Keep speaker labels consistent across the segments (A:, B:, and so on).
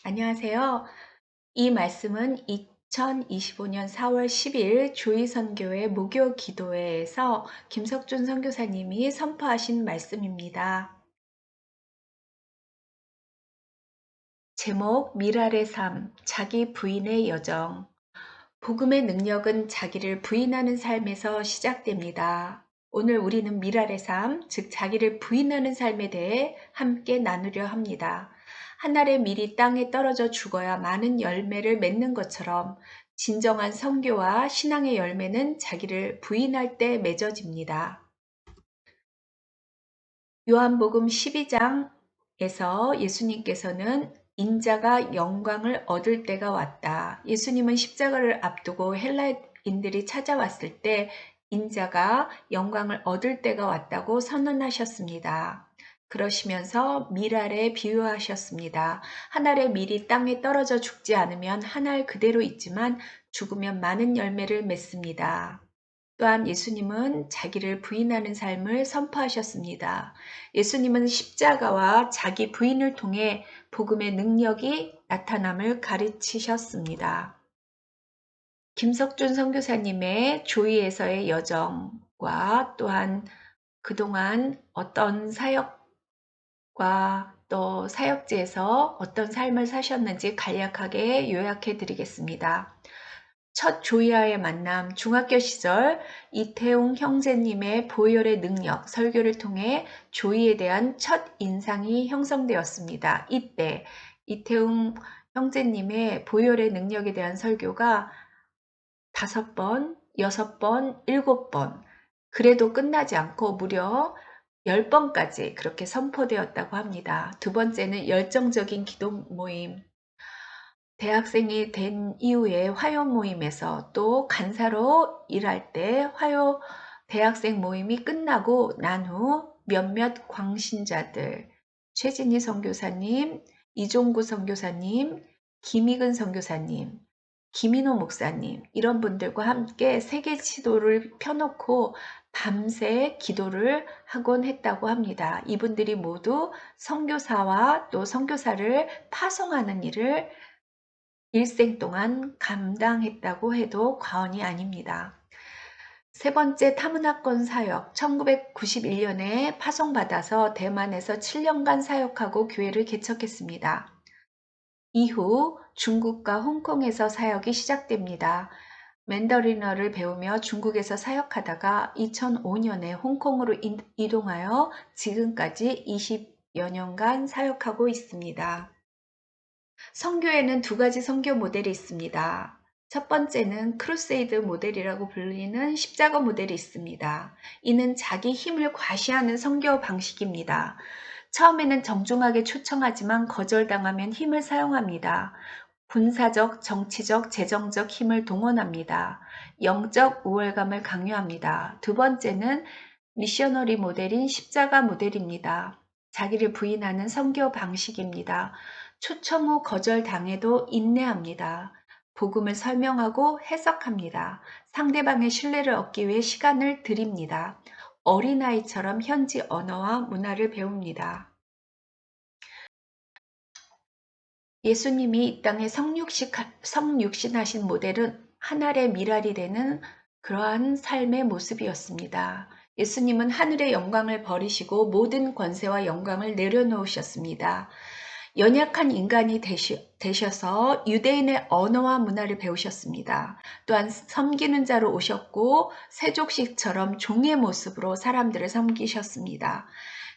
A: 안녕하세요. 이 말씀은 2025년 4월 10일 조희선교회 무교 기도회에서 김석준 선교사님이 선포하신 말씀입니다. 제목 미랄의 삶, 자기 부인의 여정. 복음의 능력은 자기를 부인하는 삶에서 시작됩니다. 오늘 우리는 미랄의 삶, 즉 자기를 부인하는 삶에 대해 함께 나누려 합니다. 한 알의 밀이 땅에 떨어져 죽어야 많은 열매를 맺는 것처럼 진정한 선교와 신앙의 열매는 자기를 부인할 때 맺어집니다. 요한복음 12장에서 예수님께서는 인자가 영광을 얻을 때가 왔다. 예수님은 십자가를 앞두고 헬라인들이 찾아왔을 때 인자가 영광을 얻을 때가 왔다고 선언하셨습니다. 그러시면서 밀알에 비유하셨습니다. 한 알의 밀이 땅에 떨어져 죽지 않으면 한 알 그대로 있지만 죽으면 많은 열매를 맺습니다. 또한 예수님은 자기를 부인하는 삶을 선포하셨습니다. 예수님은 십자가와 자기 부인을 통해 복음의 능력이 나타남을 가르치셨습니다. 김석준 선교사님의 조이에서의 여정과 또한 그동안 어떤 사역과 또 사역지에서 어떤 삶을 사셨는지 간략하게 요약해 드리겠습니다. 첫 조이와의 만남, 중학교 시절 이태웅 형제님의 보혈의 능력, 설교를 통해 조이에 대한 첫 인상이 형성되었습니다. 이때 이태웅 형제님의 보혈의 능력에 대한 설교가 5번, 6번, 7번, 그래도 끝나지 않고 무려 10번까지 그렇게 선포되었다고 합니다. 두 번째는 열정적인 기도 모임, 대학생이 된 이후에 화요 모임에서 또 간사로 일할 때 화요 대학생 모임이 끝나고 난 후 몇몇 광신자들, 최진희 선교사님, 이종구 선교사님, 김익은 선교사님, 김인호 목사님 이런 분들과 함께 세계 지도를 펴놓고 밤새 기도를 하곤 했다고 합니다. 이분들이 모두 선교사와 또 선교사를 파송하는 일을 일생 동안 감당했다고 해도 과언이 아닙니다. 세 번째 타문화권 사역, 1991년에 파송받아서 대만에서 7년간 사역하고 교회를 개척했습니다. 이후 중국과 홍콩에서 사역이 시작됩니다. 맨더린어를 배우며 중국에서 사역하다가 2005년에 홍콩으로 이동하여 지금까지 20여 년간 사역하고 있습니다. 선교에는 두 가지 선교 모델이 있습니다. 첫 번째는 크루세이드 모델이라고 불리는 십자가 모델이 있습니다. 이는 자기 힘을 과시하는 선교 방식입니다. 처음에는 정중하게 초청하지만 거절당하면 힘을 사용합니다. 군사적, 정치적, 재정적 힘을 동원합니다. 영적 우월감을 강요합니다. 두 번째는 미셔너리 모델인 십자가 모델입니다. 자기를 부인하는 선교 방식입니다. 초청 후 거절당해도 인내합니다. 복음을 설명하고 해석합니다. 상대방의 신뢰를 얻기 위해 시간을 드립니다. 어린아이처럼 현지 언어와 문화를 배웁니다. 예수님이 이 땅에 성육신하신 모델은 하늘의 미랄이 되는 그러한 삶의 모습이었습니다. 예수님은 하늘의 영광을 버리시고 모든 권세와 영광을 내려놓으셨습니다. 연약한 인간이 되셔서 유대인의 언어와 문화를 배우셨습니다. 또한 섬기는 자로 오셨고 세족식처럼 종의 모습으로 사람들을 섬기셨습니다.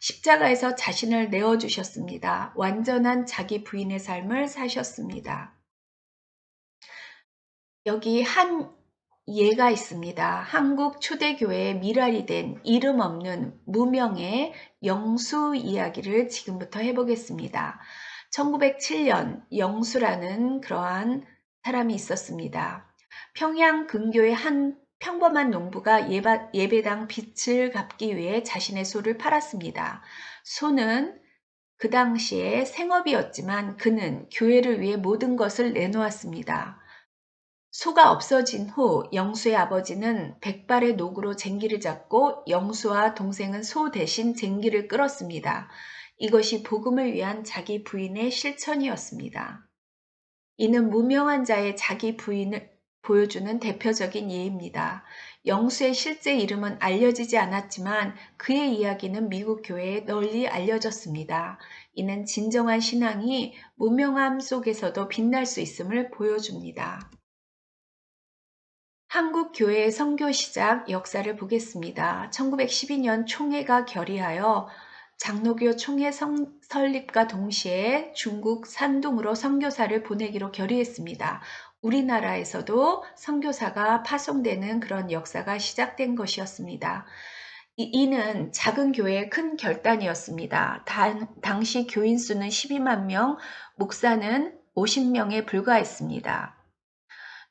A: 십자가에서 자신을 내어주셨습니다. 완전한 자기 부인의 삶을 사셨습니다. 여기 한 예가 있습니다. 한국 초대교회의 미랄이 된 이름 없는 무명의 영수 이야기를 지금부터 해보겠습니다. 1907년 영수라는 그러한 사람이 있었습니다. 평양 근교의 한 평범한 농부가 예배당 빚을 갚기 위해 자신의 소를 팔았습니다. 소는 그 당시에 생업이었지만 그는 교회를 위해 모든 것을 내놓았습니다. 소가 없어진 후 영수의 아버지는 백발의 노구로 쟁기를 잡고 영수와 동생은 소 대신 쟁기를 끌었습니다. 이것이 복음을 위한 자기 부인의 실천이었습니다. 이는 무명한 자의 자기 부인을 보여주는 대표적인 예입니다. 영수의 실제 이름은 알려지지 않았지만 그의 이야기는 미국 교회에 널리 알려졌습니다. 이는 진정한 신앙이 무명함 속에서도 빛날 수 있음을 보여줍니다. 한국 교회의 선교 시작 역사를 보겠습니다. 1912년 총회가 결의하여 장로교 총회 설립과 동시에 중국 산둥으로 선교사를 보내기로 결의했습니다. 우리나라에서도 선교사가 파송되는 그런 역사가 시작된 것이었습니다. 이는 작은 교회의 큰 결단이었습니다. 당시 교인 수는 12만 명, 목사는 50명에 불과했습니다.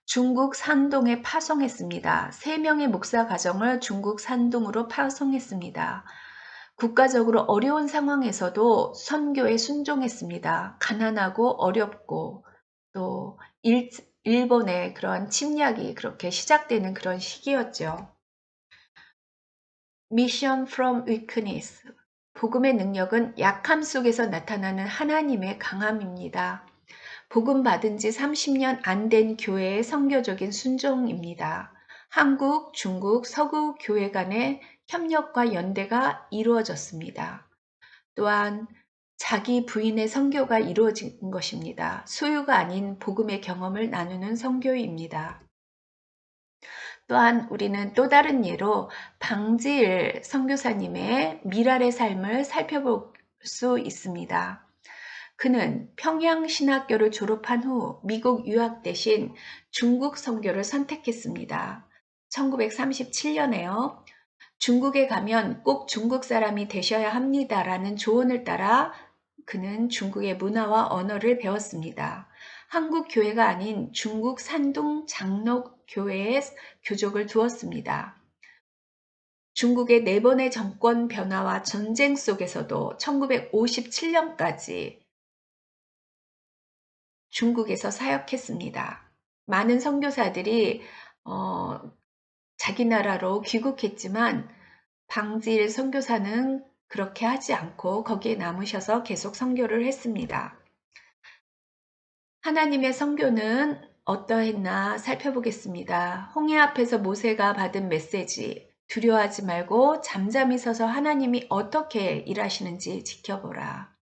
A: 중국 산동에 파송했습니다. 3명의 목사 가정을 중국 산둥으로 파송했습니다. 국가적으로 어려운 상황에서도 선교에 순종했습니다. 가난하고 어렵고 또 일본의 그런 침략이 그렇게 시작되는 그런 시기였죠. Mission from Weakness. 복음의 능력은 약함 속에서 나타나는 하나님의 강함입니다. 복음 받은 지 30년 안 된 교회의 선교적인 순종입니다. 한국, 중국, 서구 교회 간의 협력과 연대가 이루어졌습니다. 또한 자기 부인의 선교가 이루어진 것입니다. 소유가 아닌 복음의 경험을 나누는 선교입니다. 또한 우리는 또 다른 예로 방지일 선교사님의 미랄의 삶을 살펴볼 수 있습니다. 그는 평양신학교를 졸업한 후 미국 유학 대신 중국 선교를 선택했습니다. 1937년에요. 중국에 가면 꼭 중국 사람이 되셔야 합니다라는 조언을 따라 그는 중국의 문화와 언어를 배웠습니다. 한국 교회가 아닌 중국 산둥 장로교회에 교족을 두었습니다. 중국의 4번의 정권 변화와 전쟁 속에서도 1957년까지 중국에서 사역했습니다. 많은 선교사들이 자기 나라로 귀국했지만 방지일 선교사는 그렇게 하지 않고 거기에 남으셔서 계속 선교를 했습니다. 하나님의 선교는 어떠했나 살펴보겠습니다. 홍해 앞에서 모세가 받은 메시지, 두려워하지 말고 잠잠히 서서 하나님이 어떻게 일하시는지 지켜보라.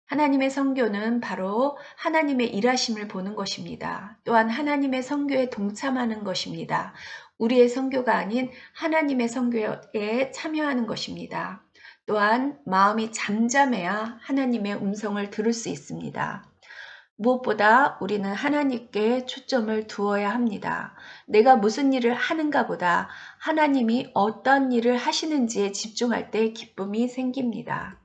A: 하나님의 선교는 바로 하나님의 일하심을 보는 것입니다. 또한 하나님의 선교에 동참하는 것입니다. 우리의 선교가 아닌 하나님의 선교에 참여하는 것입니다. 또한 마음이 잠잠해야 하나님의 음성을 들을 수 있습니다. 무엇보다 우리는 하나님께 초점을 두어야 합니다. 내가 무슨 일을 하는가 보다 하나님이 어떤 일을 하시는지에 집중할 때 기쁨이 생깁니다.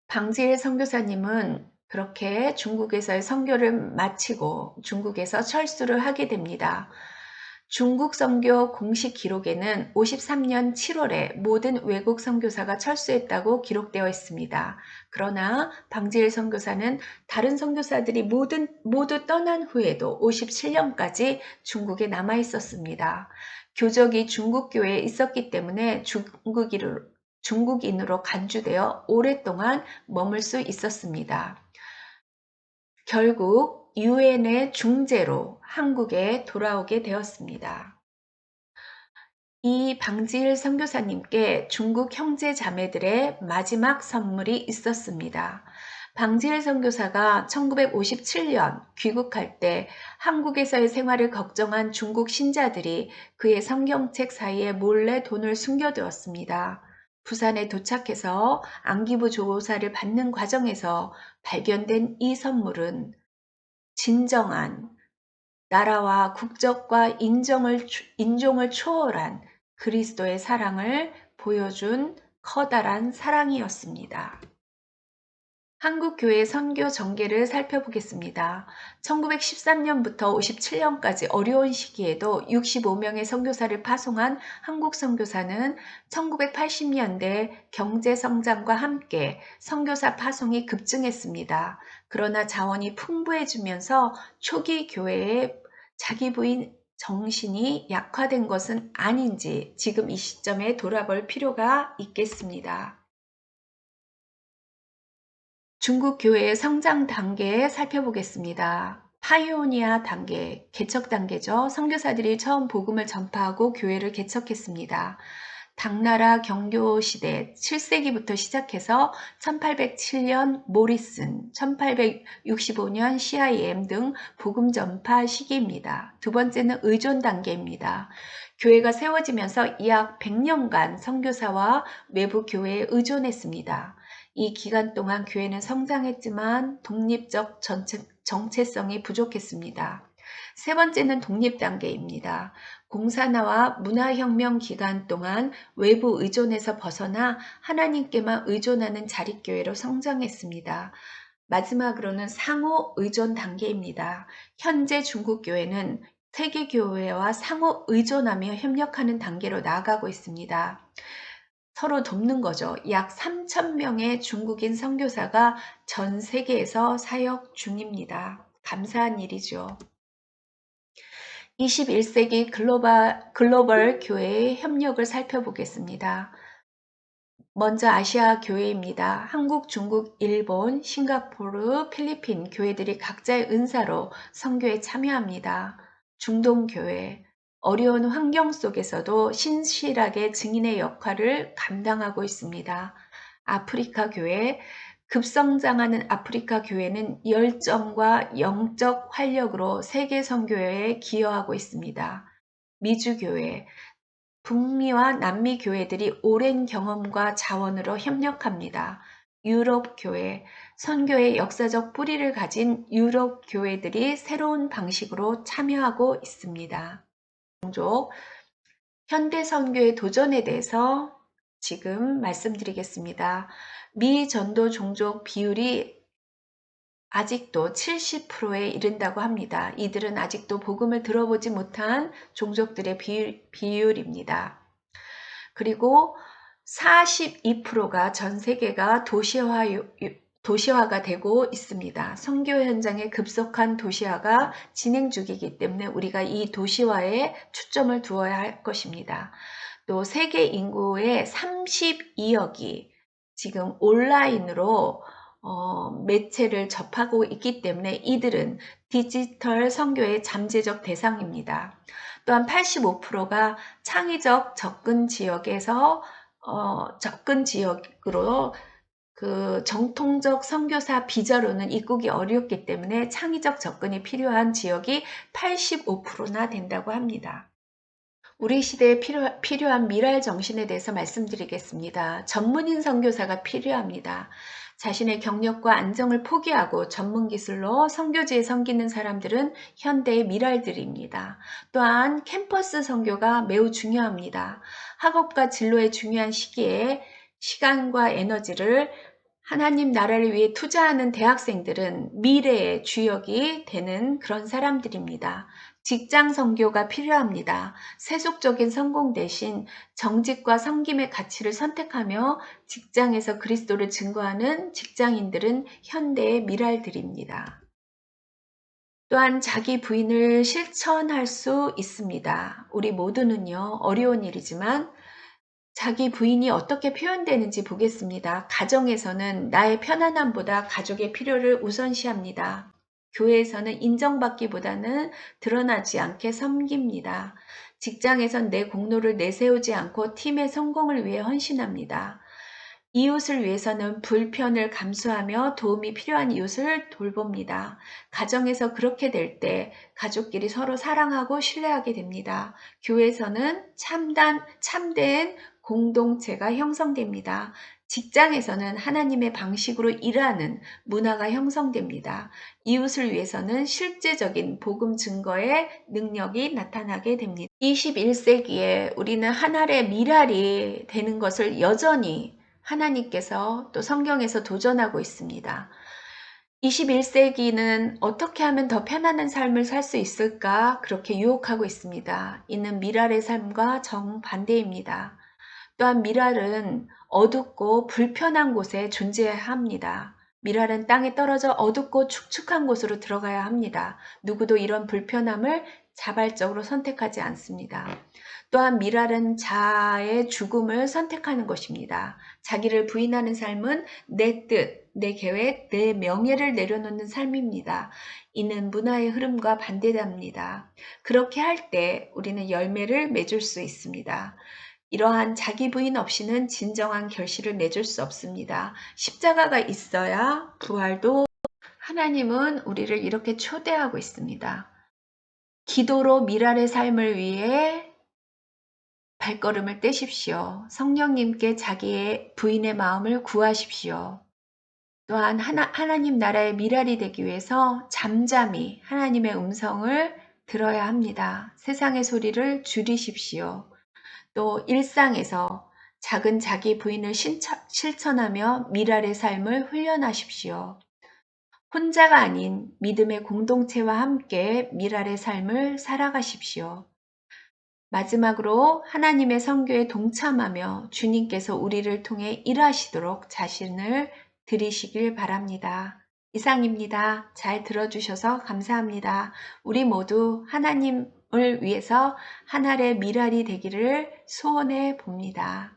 A: 방지일 선교사님은 그렇게 중국에서의 선교를 마치고 중국에서 철수를 하게 됩니다. 중국 선교 공식 기록에는 53년 7월에 모든 외국 선교사가 철수했다고 기록되어 있습니다. 그러나 방지일 선교사는 다른 선교사들이 모두 떠난 후에도 57년까지 중국에 남아 있었습니다. 교적이 중국 교회에 있었기 때문에 중국인으로 간주되어 오랫동안 머물 수 있었습니다. 결국 유엔의 중재로 한국에 돌아오게 되었습니다. 이 방지일 선교사님께 중국 형제 자매들의 마지막 선물이 있었습니다. 방지일 선교사가 1957년 귀국할 때 한국에서의 생활을 걱정한 중국 신자들이 그의 성경책 사이에 몰래 돈을 숨겨두었습니다. 부산에 도착해서 안기부 조사를 받는 과정에서 발견된 이 선물은 진정한 나라와 국적과 인종을 초월한 그리스도의 사랑을 보여준 커다란 사랑이었습니다. 한국교회 선교 전개를 살펴보겠습니다. 1913년부터 57년까지 어려운 시기에도 65명의 선교사를 파송한 한국 선교사는 1980년대 경제 성장과 함께 선교사 파송이 급증했습니다. 그러나 자원이 풍부해지면서 초기 교회의 자기 부인 정신이 약화된 것은 아닌지 지금 이 시점에 돌아볼 필요가 있겠습니다. 중국 교회의 성장 단계 살펴보겠습니다. 파이오니아 단계, 개척 단계죠. 선교사들이 처음 복음을 전파하고 교회를 개척했습니다. 당나라 경교 시대 7세기부터 시작해서 1807년 모리슨, 1865년 CIM 등 복음 전파 시기입니다. 두 번째는 의존 단계입니다. 교회가 세워지면서 약 100년간 선교사와 외부 교회에 의존했습니다. 이 기간 동안 교회는 성장했지만 독립적 정체성이 부족했습니다. 세 번째는 독립 단계입니다. 공산화와 문화혁명 기간 동안 외부 의존에서 벗어나 하나님께만 의존하는 자립교회로 성장했습니다. 마지막으로는 상호 의존 단계입니다. 현재 중국 교회는 세계교회와 상호 의존하며 협력하는 단계로 나아가고 있습니다. 서로 돕는 거죠. 약 3,000명의 중국인 선교사가 전 세계에서 사역 중입니다. 감사한 일이죠. 21세기 글로벌 교회의 협력을 살펴보겠습니다. 먼저 아시아 교회입니다. 한국, 중국, 일본, 싱가포르, 필리핀 교회들이 각자의 은사로 선교에 참여합니다. 중동 교회, 어려운 환경 속에서도 신실하게 증인의 역할을 감당하고 있습니다. 아프리카 교회, 급성장하는 아프리카 교회는 열정과 영적 활력으로 세계 선교회에 기여하고 있습니다. 미주 교회, 북미와 남미 교회들이 오랜 경험과 자원으로 협력합니다. 유럽 교회, 선교의 역사적 뿌리를 가진 유럽 교회들이 새로운 방식으로 참여하고 있습니다. 종족, 현대 선교의 도전에 대해서 지금 말씀드리겠습니다. 미 전도 종족 비율이 아직도 70%에 이른다고 합니다. 이들은 아직도 복음을 들어보지 못한 종족들의 비율입니다. 그리고 42%가 전 세계가 도시화가 되고 있습니다. 선교 현장의 급속한 도시화가 진행 중이기 때문에 우리가 이 도시화에 초점을 두어야 할 것입니다. 또 세계 인구의 32억이 지금 온라인으로 매체를 접하고 있기 때문에 이들은 디지털 선교의 잠재적 대상입니다. 또한 85%가 창의적 접근 지역에서 접근 지역으로 정통적 선교사 비자로는 입국이 어렵기 때문에 창의적 접근이 필요한 지역이 85%나 된다고 합니다. 우리 시대에 필요한 미랄 정신에 대해서 말씀드리겠습니다. 전문인 선교사가 필요합니다. 자신의 경력과 안정을 포기하고 전문 기술로 선교지에 섬기는 사람들은 현대의 미랄들입니다. 또한 캠퍼스 선교가 매우 중요합니다. 학업과 진로의 중요한 시기에 시간과 에너지를 하나님 나라를 위해 투자하는 대학생들은 미래의 주역이 되는 그런 사람들입니다. 직장 선교가 필요합니다. 세속적인 성공 대신 정직과 섬김의 가치를 선택하며 직장에서 그리스도를 증거하는 직장인들은 현대의 미랄들입니다. 또한 자기 부인을 실천할 수 있습니다. 우리 모두는요, 어려운 일이지만 자기 부인이 어떻게 표현되는지 보겠습니다. 가정에서는 나의 편안함보다 가족의 필요를 우선시합니다. 교회에서는 인정받기보다는 드러나지 않게 섬깁니다. 직장에선 내 공로를 내세우지 않고 팀의 성공을 위해 헌신합니다. 이웃을 위해서는 불편을 감수하며 도움이 필요한 이웃을 돌봅니다. 가정에서 그렇게 될 때 가족끼리 서로 사랑하고 신뢰하게 됩니다. 교회에서는 참된 공동체가 형성됩니다. 직장에서는 하나님의 방식으로 일하는 문화가 형성됩니다. 이웃을 위해서는 실제적인 복음 증거의 능력이 나타나게 됩니다. 21세기에 우리는 하나의 미랄이 되는 것을 여전히 하나님께서 또 성경에서 도전하고 있습니다. 21세기는 어떻게 하면 더 편안한 삶을 살 수 있을까? 그렇게 유혹하고 있습니다. 이는 미랄의 삶과 정반대입니다. 또한 미랄은 어둡고 불편한 곳에 존재합니다. 미랄은 땅에 떨어져 어둡고 축축한 곳으로 들어가야 합니다. 누구도 이런 불편함을 자발적으로 선택하지 않습니다. 또한 미랄은 자아의 죽음을 선택하는 것입니다. 자기를 부인하는 삶은 내 뜻, 내 계획, 내 명예를 내려놓는 삶입니다. 이는 문화의 흐름과 반대답니다. 그렇게 할 때 우리는 열매를 맺을 수 있습니다. 이러한 자기 부인 없이는 진정한 결실을 맺을 수 없습니다. 십자가가 있어야 부활도. 하나님은 우리를 이렇게 초대하고 있습니다. 기도로 미랄의 삶을 위해 발걸음을 떼십시오. 성령님께 자기의 부인의 마음을 구하십시오. 또한 하나님 나라의 미랄이 되기 위해서 잠잠히 하나님의 음성을 들어야 합니다. 세상의 소리를 줄이십시오. 또 일상에서 작은 자기 부인을 실천하며 미랄의 삶을 훈련하십시오. 혼자가 아닌 믿음의 공동체와 함께 미랄의 삶을 살아가십시오. 마지막으로 하나님의 선교에 동참하며 주님께서 우리를 통해 일하시도록 자신을 드리시길 바랍니다. 이상입니다. 잘 들어주셔서 감사합니다. 우리 모두 하나님을 위해서 한 알의 미랄이 되기를 소원해 봅니다.